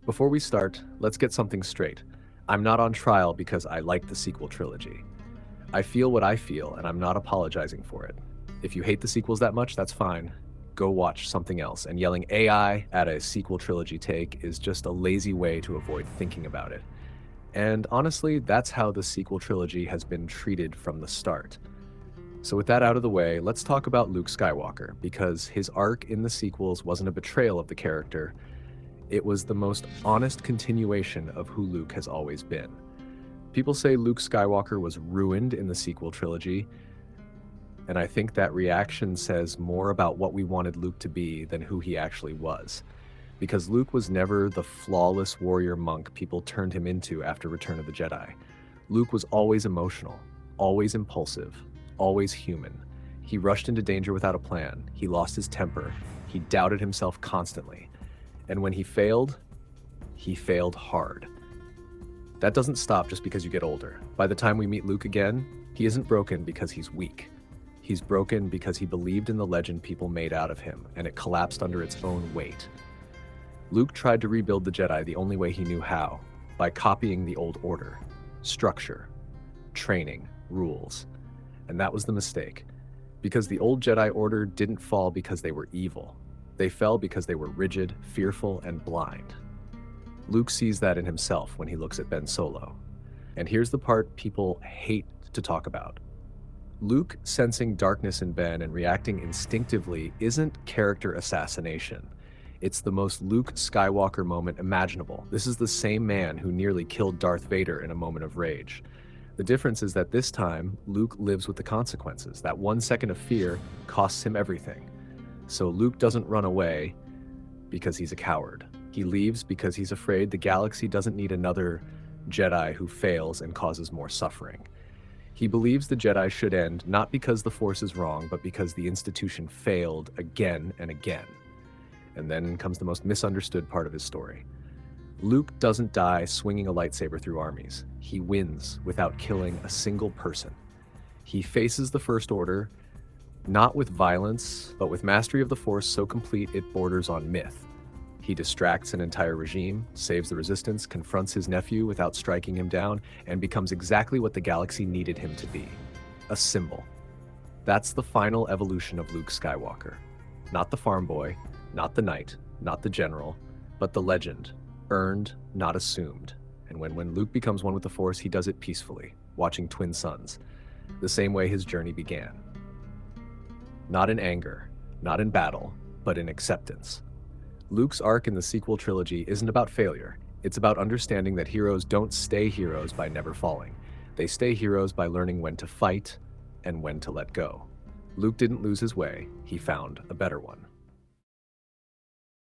Before we start, let's get something straight. I'm not on trial because I like the sequel trilogy. I feel what I feel, and I'm not apologizing for it. If you hate the sequels that much, that's fine. Go watch something else, and yelling AI at a sequel trilogy take is just a lazy way to avoid thinking about it. And honestly, that's how the sequel trilogy has been treated from the start. So with that out of the way, let's talk about Luke Skywalker, because his arc in the sequels wasn't a betrayal of the character. It was the most honest continuation of who Luke has always been. People say Luke Skywalker was ruined in the sequel trilogy, and I think that reaction says more about what we wanted Luke to be than who he actually was. Because Luke was never the flawless warrior monk people turned him into after Return of the Jedi. Luke was always emotional, always impulsive, always human. He rushed into danger without a plan. He lost his temper. He doubted himself constantly. And when he failed hard. That doesn't stop just because you get older. By the time we meet Luke again, he isn't broken because he's weak. He's broken because he believed in the legend people made out of him, and it collapsed under its own weight. Luke tried to rebuild the Jedi the only way he knew how, by copying the old order, structure, training, rules. And that was the mistake, because the old Jedi Order didn't fall because they were evil. They fell because they were rigid, fearful, and blind. Luke sees that in himself when he looks at Ben Solo. And here's the part people hate to talk about. Luke sensing darkness in Ben and reacting instinctively isn't character assassination. It's the most Luke Skywalker moment imaginable. This is the same man who nearly killed Darth Vader in a moment of rage. The difference is that this time, Luke lives with the consequences. That 1 second of fear costs him everything. So Luke doesn't run away because he's a coward. He leaves because he's afraid the galaxy doesn't need another Jedi who fails and causes more suffering. He believes the Jedi should end not because the Force is wrong, but because the institution failed again and again. And then comes the most misunderstood part of his story. Luke doesn't die swinging a lightsaber through armies. He wins without killing a single person. He faces the First Order, not with violence, but with mastery of the Force so complete it borders on myth. He distracts an entire regime, saves the Resistance, confronts his nephew without striking him down, and becomes exactly what the galaxy needed him to be: a symbol. That's the final evolution of Luke Skywalker. Not the farm boy, not the knight, not the general, but the legend, earned, not assumed. And when Luke becomes one with the Force, he does it peacefully, watching twin suns, the same way his journey began. Not in anger, not in battle, but in acceptance. Luke's arc in the sequel trilogy isn't about failure. It's about understanding that heroes don't stay heroes by never falling. They stay heroes by learning when to fight and when to let go. Luke didn't lose his way. He found a better one.